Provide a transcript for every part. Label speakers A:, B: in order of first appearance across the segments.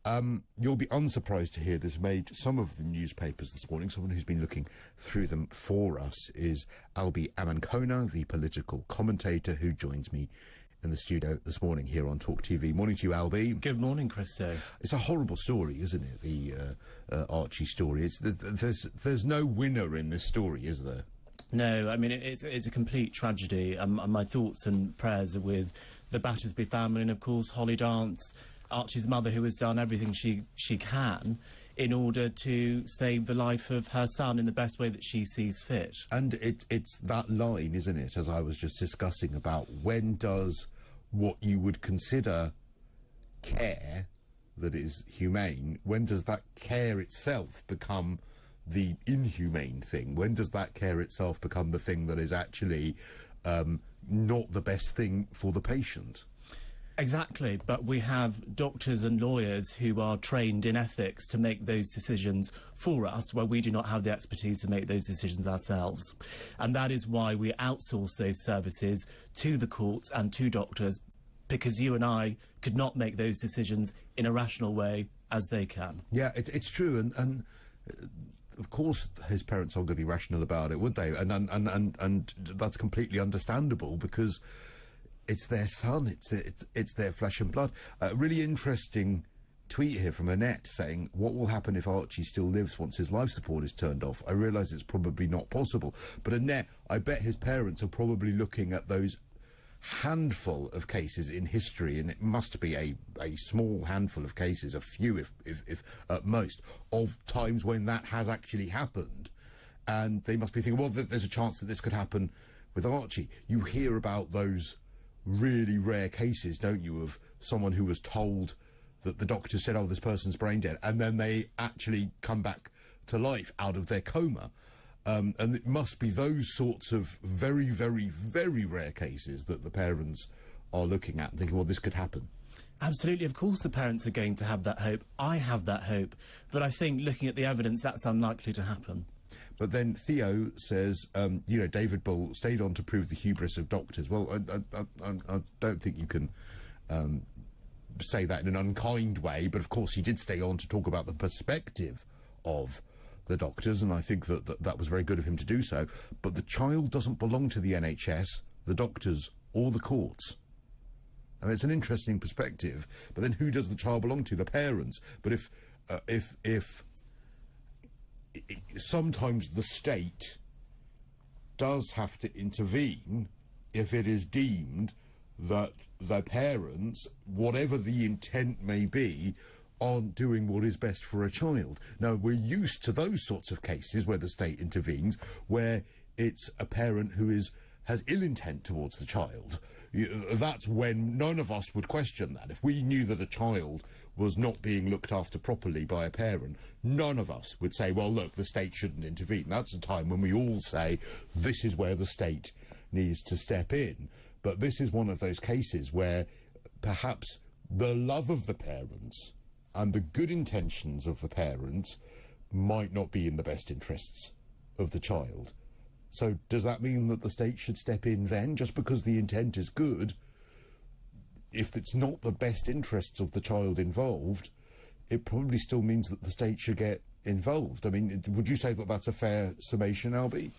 A: You'll be unsurprised to hear this made some of the newspapers this morning. Someone who's been looking through them for us is Albie Amankona, the political commentator who joins me in the studio this morning here on TalkTV. Morning to you, Albie.
B: Good morning, Cristo.
A: It's a horrible story, isn't it? The Archie story. There's no winner in this story, is there?
B: No, I mean, it's a complete tragedy. My thoughts and prayers are with the Battersby family and, of course, Holly Dance, Archie's mother, who has done everything she can in order to save the life of her son in the best way that she sees fit. And
A: it's that line, isn't it, as I was just discussing, about when does what you would consider care that is humane, when does that care itself become the inhumane thing? When does that care itself become the thing that is actually not the best thing for the patient?
B: Exactly, but we have doctors and lawyers who are trained in ethics to make those decisions for us, where we do not have the expertise to make those decisions ourselves. And that is why we outsource those services to the courts and to doctors, because you and I could not make those decisions in a rational way as they can.
A: Yeah, it's true, and of course his parents aren't going to be rational about it, would they? And that's completely understandable, because it's their son, it's their flesh and blood. A really interesting tweet here from Annette saying, what will happen if Archie still lives once his life support is turned off? I realise it's probably not possible. But Annette, I bet his parents are probably looking at those handful of cases in history, and it must be a small handful of cases, a few if at most, of times when that has actually happened. And they must be thinking, well, there's a chance that this could happen with Archie. You hear about those really rare cases, don't you, of someone who was told that the doctor said, oh, this person's brain dead, and then they actually come back to life out of their coma. And it must be those sorts of very, very, very rare cases that the parents are looking at and thinking, well, this could happen.
B: Absolutely, of course the parents are going to have that hope. I have that hope. But I think, looking at the evidence, that's unlikely to happen.
A: But then Theo says, you know, David Bull stayed on to prove the hubris of doctors. Well, I don't think you can say that in an unkind way, but of course he did stay on to talk about the perspective of the doctors, and I think that was very good of him to do so. But the child doesn't belong to the NHS, the doctors, or the courts. I mean, it's an interesting perspective, but then who does the child belong to? The parents. But if sometimes the state does have to intervene if it is deemed that the parents, whatever the intent may be, aren't doing what is best for a child. Now, we're used to those sorts of cases where the state intervenes, where it's a parent who has ill intent towards the child. That's when none of us would question that. If we knew that a child was not being looked after properly by a parent, none of us would say, well, look, the state shouldn't intervene. That's a time when we all say, this is where the state needs to step in. But this is one of those cases where perhaps the love of the parents and the good intentions of the parents might not be in the best interests of the child. So does that mean that the state should step in then, just because the intent is good? If it's not the best interests of the child involved, it probably still means that the state should get involved. I mean, would you say that that's a fair summation, Albie?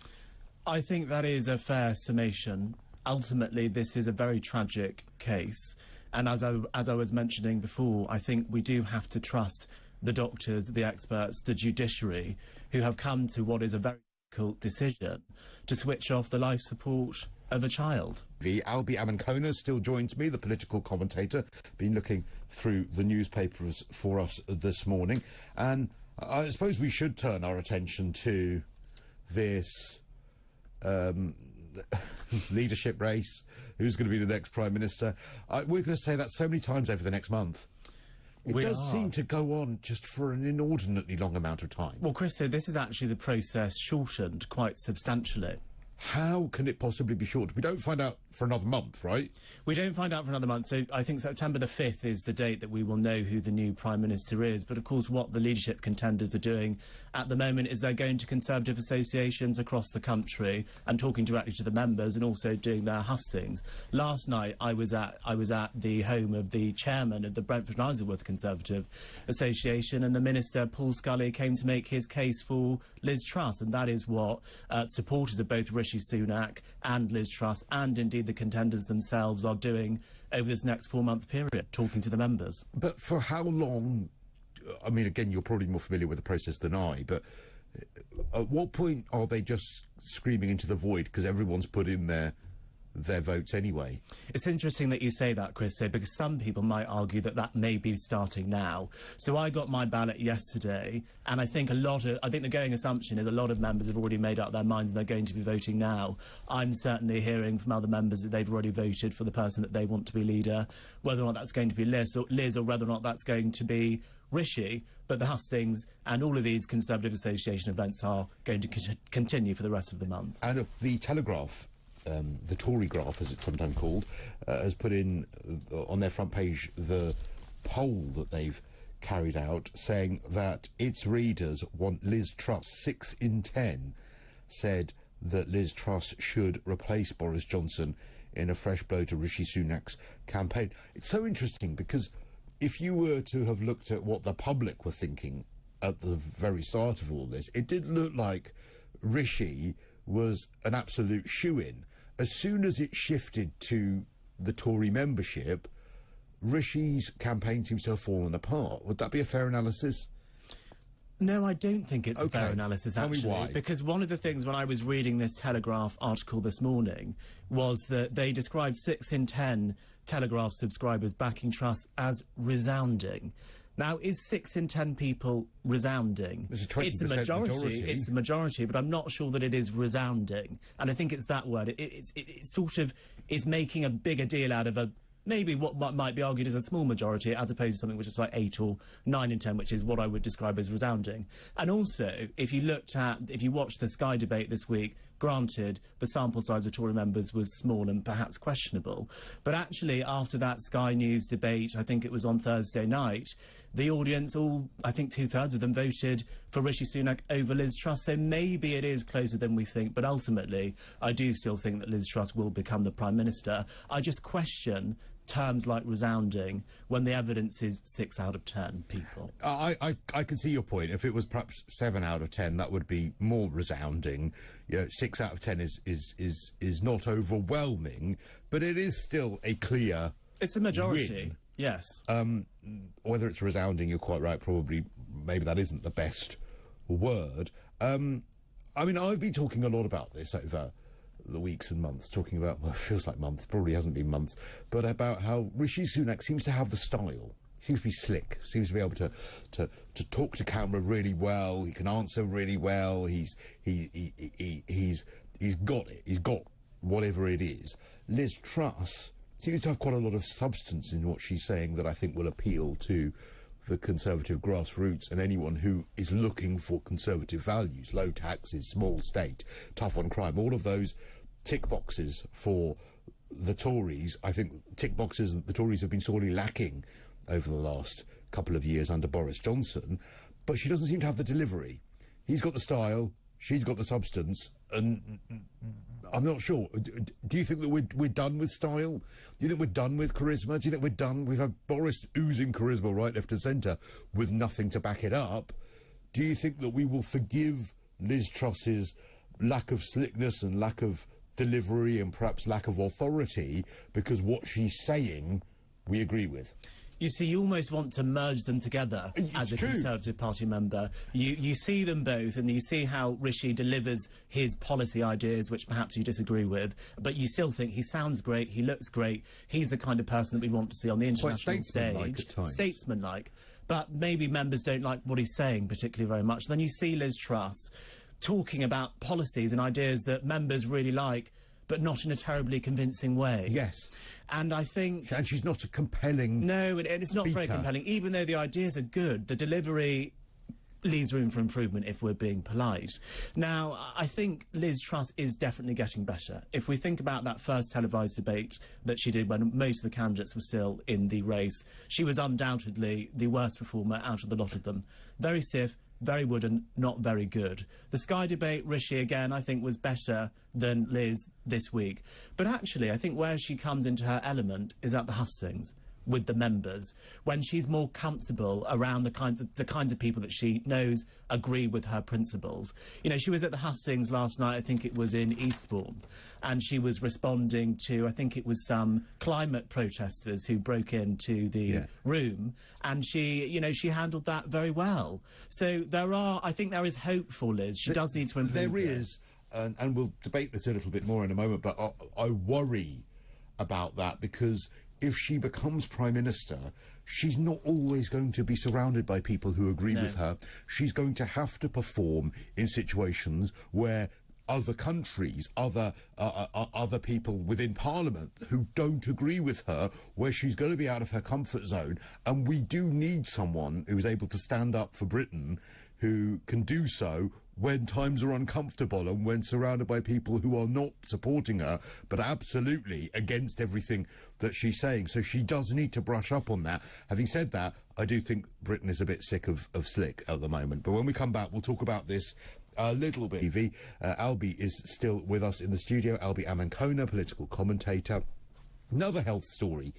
B: I think that is a fair summation. Ultimately, this is a very tragic case. And as I was mentioning before, I think we do have to trust the doctors, the experts, the judiciary, who have come to what is a very difficult decision to switch off the life support of a child.
A: Albie Amankona still joins me, the political commentator, been looking through the newspapers for us this morning. And I suppose we should turn our attention to this leadership race. Who's going to be the next Prime Minister? We're going to say that so many times over the next month. It does seem to go on just for an inordinately long amount of time.
B: Well, Cristo, this is actually the process shortened quite substantially.
A: how can it possibly be short? We don't find out for another month, right?
B: We don't find out for another month, so I think September the 5th is the date that we will know who the new Prime Minister is. But of course, what the leadership contenders are doing at the moment is they're going to Conservative associations across the country and talking directly to the members and also doing their hustings. Last night, I was at the home of the chairman of the Brentford and Isleworth Conservative Association, and the Minister, Paul Scully, came to make his case for Liz Truss, and that is what supporters of both Rishi Sunak and Liz Truss, and indeed the contenders themselves, are doing over this next 4-month period, talking to the members.
A: But for how long? I mean, again, you're probably more familiar with the process than I, but at what point are they just screaming into the void because everyone's put in their votes anyway?
B: It's interesting that you say that, Cristo, because some people might argue that that may be starting now. So I got my ballot yesterday, and I think the going assumption is a lot of members have already made up their minds and they're going to be voting now. I'm certainly hearing from other members that they've already voted for the person that they want to be leader, whether or not that's going to be Liz or whether or not that's going to be Rishi. But the hustings and all of these Conservative Association events are going to continue for the rest of the month.
A: And the Telegraph, the Tory graph, as it's sometimes called, has put in on their front page the poll that they've carried out, saying that its readers want Liz Truss. 6 in 10 said that Liz Truss should replace Boris Johnson in a fresh blow to Rishi Sunak's campaign. It's so interesting because if you were to have looked at what the public were thinking at the very start of all this, it did look like Rishi was an absolute shoo-in. As soon as it shifted to the Tory membership, Rishi's campaign seems to have fallen apart. Would that be a fair analysis?
B: No, I don't think it's a fair analysis, actually.
A: Tell me why.
B: Because one of the things when I was reading this Telegraph article this morning was that they described 6 in 10 Telegraph subscribers backing Truss as resounding. Now, is 6 in 10 people resounding?
A: It's a 20%
B: It's the majority. It's the majority, but I'm not sure that it is resounding. And I think it's that word. It sort of is making a bigger deal out of maybe what might be argued as a small majority, as opposed to something which is like 8 or 9 in 10, which is what I would describe as resounding. And also, if you watched the Sky debate this week, granted, the sample size of Tory members was small and perhaps questionable, but actually, after that Sky News debate, I think it was on Thursday night, the audience, I think 2/3 of them voted for Rishi Sunak over Liz Truss, so maybe it is closer than we think, but ultimately, I do still think that Liz Truss will become the Prime Minister. I just question terms like resounding when the evidence is 6 out of 10 people.
A: I can see your point. If it was perhaps 7 out of 10, that would be more resounding. 6 out of 10 is not overwhelming, but it is still a clear
B: It's a majority.
A: win.
B: Yes.
A: Whether it's resounding, you're quite right, probably, maybe that isn't the best word. I mean, I've been talking a lot about this over the weeks and months, talking about, well, it feels like months, probably hasn't been months, but about how Rishi Sunak seems to have the style. He seems to be slick, seems to be able to talk to camera really well, he can answer really well, he's got it, he's got whatever it is. Liz Truss seems to have quite a lot of substance in what she's saying that I think will appeal to the Conservative grassroots and anyone who is looking for Conservative values. Low taxes, small state, tough on crime, all of those tick boxes for the Tories. I think tick boxes that the Tories have been sorely lacking over the last couple of years under Boris Johnson, but she doesn't seem to have the delivery. He's got the style, she's got the substance, and I'm not sure. Do you think that we're done with style? Do you think we're done with charisma? Do you think we're done? We've had Boris oozing charisma right, left and centre with nothing to back it up. Do you think that we will forgive Liz Truss's lack of slickness and lack of delivery and perhaps lack of authority because what she's saying we agree with?
B: You see, you almost want to merge them together as a Conservative Party member. You see them both, and you see how Rishi delivers his policy ideas, which perhaps you disagree with, but you still think he sounds great, he looks great, he's the kind of person that we want to see on the international
A: statesman-like
B: stage.
A: at times.
B: Statesman-like. But maybe members don't like what he's saying particularly very much. Then you see Liz Truss talking about policies and ideas that members really like, but not in a terribly convincing way.
A: Yes.
B: And I think...
A: And she's not a compelling...
B: No, and it's not
A: speaker.
B: very compelling. Even though the ideas are good, the delivery leaves room for improvement if we're being polite. Now, I think Liz Truss is definitely getting better. If we think about that first televised debate that she did when most of the candidates were still in the race, she was undoubtedly the worst performer out of the lot of them. Very stiff, very wooden, not very good. The Sky debate, Rishi, again, I think was better than Liz this week. But actually, I think where she comes into her element is at the hustings with the members, when she's more comfortable around the kinds of people that she knows agree with her principles. You know, she was at the hustings last night, I think it was in Eastbourne, and she was responding to, I think it was some climate protesters who broke into the room, and she, you know, she handled that very well. So I think there is hope for Liz. She does need to improve.
A: There is, and we'll debate this a little bit more in a moment, but I worry about that, because if she becomes Prime Minister, she's not always going to be surrounded by people who agree with her. She's going to have to perform in situations where other countries, other people within Parliament who don't agree with her, where she's going to be out of her comfort zone. And we do need someone who's able to stand up for Britain, who can do so when times are uncomfortable and when surrounded by people who are not supporting her, but absolutely against everything that she's saying. So she does need to brush up on that. Having said that, I do think Britain is a bit sick of slick at the moment. But when we come back, we'll talk about this a little bit. Albie is still with us in the studio. Albie Amankona, political commentator. Another health story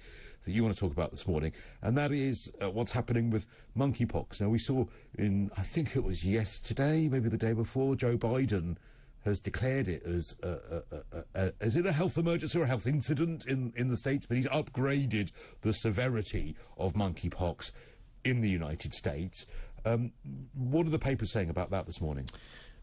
A: that you want to talk about this morning, and that is what's happening with monkeypox. Now, we saw I think it was yesterday, maybe the day before, Joe Biden has declared it as it a health emergency or a health incident in the States, but he's upgraded the severity of monkeypox in the United States. What are the papers saying about that this morning?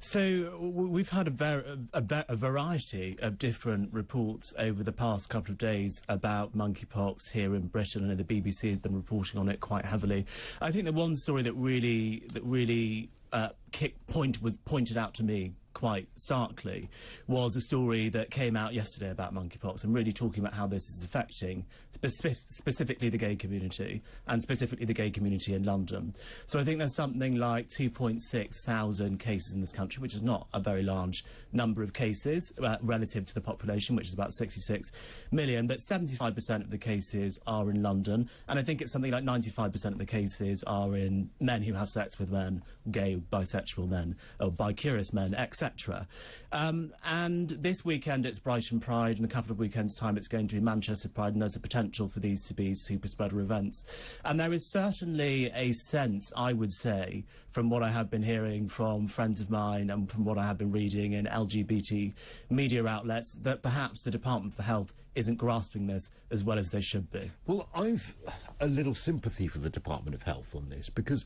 B: So we've had a variety of different reports over the past couple of days about monkeypox here in Britain, and the BBC has been reporting on it quite heavily. I think the one story that really was pointed out to me quite starkly was a story that came out yesterday about monkeypox, and really talking about how this is affecting specifically the gay community, and specifically the gay community in London. So I think there's something like 2,600 cases in this country, which is not a very large number of cases relative to the population, which is about 66 million, but 75% of the cases are in London, and I think it's something like 95% of the cases are in men who have sex with men, gay, bisexual men, or bi-curious men, etc. And this weekend it's Brighton Pride, in a couple of weekends' time it's going to be Manchester Pride, and there's a potential for these to be super spreader events. And there is certainly a sense, I would say, from what I have been hearing from friends of mine and from what I have been reading in LGBT media outlets, that perhaps the Department for Health isn't grasping this as well as they should be.
A: Well, I've a little sympathy for the Department of Health on this, because,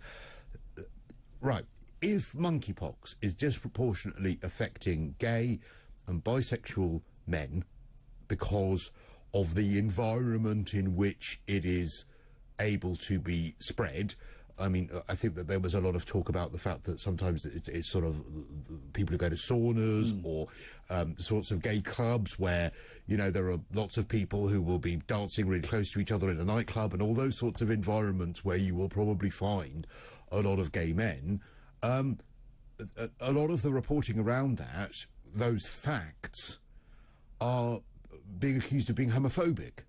A: right, if monkeypox is disproportionately affecting gay and bisexual men because of the environment in which it is able to be spread. I mean, I think that there was a lot of talk about the fact that sometimes it's sort of people who go to saunas or sorts of gay clubs where, you know, there are lots of people who will be dancing really close to each other in a nightclub, and all those sorts of environments where you will probably find a lot of gay men. A lot of the reporting around that, those facts, are being accused of being homophobic.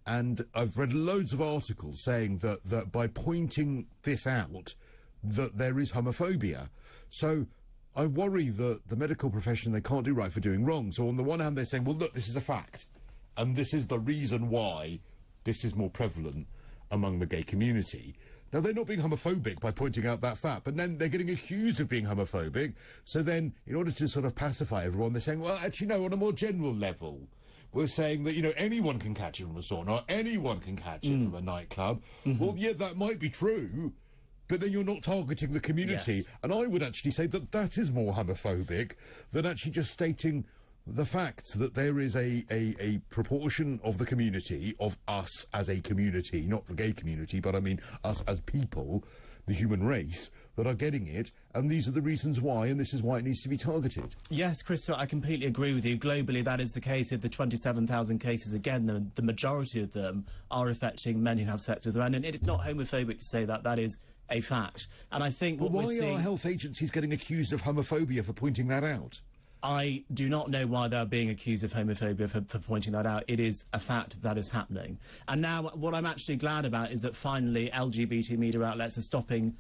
A: And I've read loads of articles saying that by pointing this out, that there is homophobia. So I worry that the medical profession, they can't do right for doing wrong. So on the one hand, they're saying, well, look, this is a fact, and this is the reason why this is more prevalent among the gay community. Now, they're not being homophobic by pointing out that fact, but then they're getting accused of being homophobic. So then, in order to sort of pacify everyone, they're saying, well, actually, no, on a more general level, we're saying that, you know, anyone can catch it from a sauna, anyone can catch it from a nightclub. Well, yeah, that might be true, but then you're not targeting the community. Yes. And I would actually say that that is more homophobic than actually just stating the fact that there is a proportion of the community, of us as a community, not the gay community, but I mean us as people, the human race, that are getting it, and these are the reasons why, and this is why it needs to be targeted. Yes,
B: Cristo, I completely agree with you. Globally, that is the case. Of the 27,000 cases, again, the majority of them are affecting men who have sex with men, and it's not homophobic to say that. That is a fact. And I think
A: But why are health agencies getting accused of homophobia for pointing that out?
B: I do not know why they're being accused of homophobia for pointing that out. It is a fact that is happening. And now what I'm actually glad about is that finally LGBT media outlets are stopping,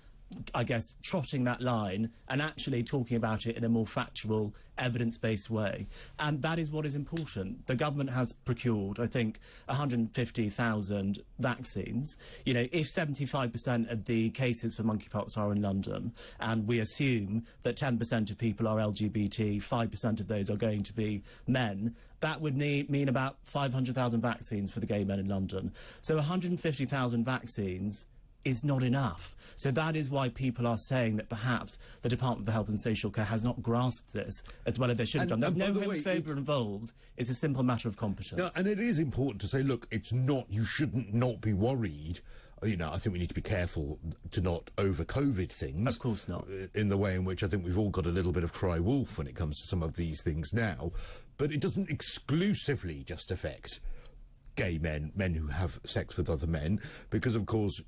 B: I guess, trotting that line and actually talking about it in a more factual, evidence-based way. And that is what is important. The government has procured, I think, 150,000 vaccines. You know, if 75% of the cases for monkeypox are in London, and we assume that 10% of people are LGBT, 5% of those are going to be men, that would mean about 500,000 vaccines for the gay men in London. So 150,000 vaccines is not enough. So that is why people are saying that perhaps the Department for Health and Social Care has not grasped this as well as they should have done. There's no homophobia involved. It's a simple matter of competence.
A: No, and it is important to say, look, it's not, you shouldn't not be worried. You know, I think we need to be careful to not over-COVID things.
B: Of course not.
A: In the way in which I think we've all got a little bit of cry wolf when it comes to some of these things now. But it doesn't exclusively just affect gay men, men who have sex with other men, because, of course,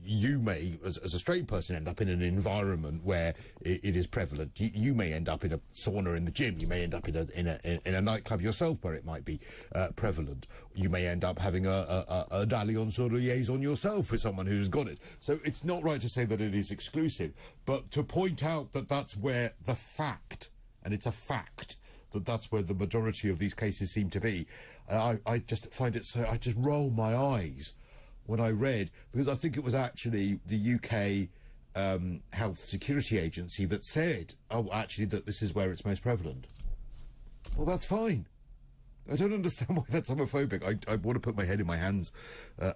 A: you may, as a straight person, end up in an environment where it is prevalent. You may end up in a sauna in the gym. You may end up in a nightclub yourself where it might be prevalent. You may end up having a dalliance or liaison yourself with someone who's got it. So it's not right to say that it is exclusive, but to point out that that's where the fact, and it's a fact, that's where the majority of these cases seem to be. I just find it so, I just roll my eyes when I read, because I think it was actually the UK Health Security Agency that said, oh, actually, that this is where it's most prevalent. Well, that's fine. I don't understand why that's homophobic. I want to put my head in my hands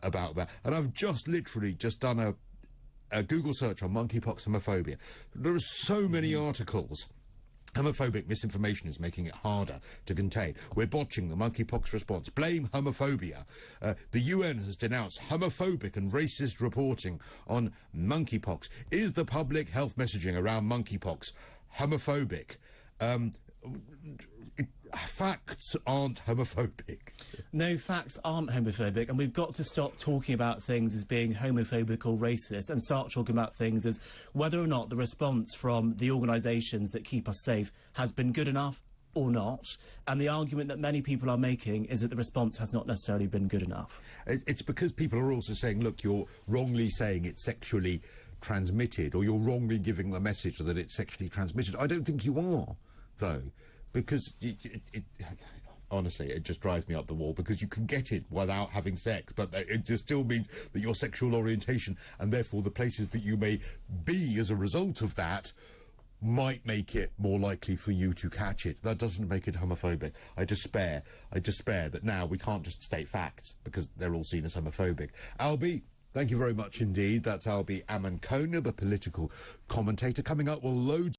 A: about that. And I've just literally just done a Google search on monkeypox homophobia. There are so many articles. Homophobic misinformation is making it harder to contain. We're botching the monkeypox response. Blame homophobia. The UN has denounced homophobic and racist reporting on monkeypox. Is the public health messaging around monkeypox homophobic? Facts aren't homophobic.
B: No, facts aren't homophobic, and we've got to stop talking about things as being homophobic or racist and start talking about things as whether or not the response from the organisations that keep us safe has been good enough or not. And the argument that many people are making is that the response has not necessarily been good enough.
A: It's because people are also saying, look, you're wrongly saying it's sexually transmitted, or you're wrongly giving the message that it's sexually transmitted. I don't think you are, though. Because, honestly, it just drives me up the wall, because you can get it without having sex, but it just still means that your sexual orientation, and therefore the places that you may be as a result of that, might make it more likely for you to catch it. That doesn't make it homophobic. I despair that now we can't just state facts, because they're all seen as homophobic. Albie, thank you very much indeed. That's Albie Amankona, the political commentator. Coming up, we'll load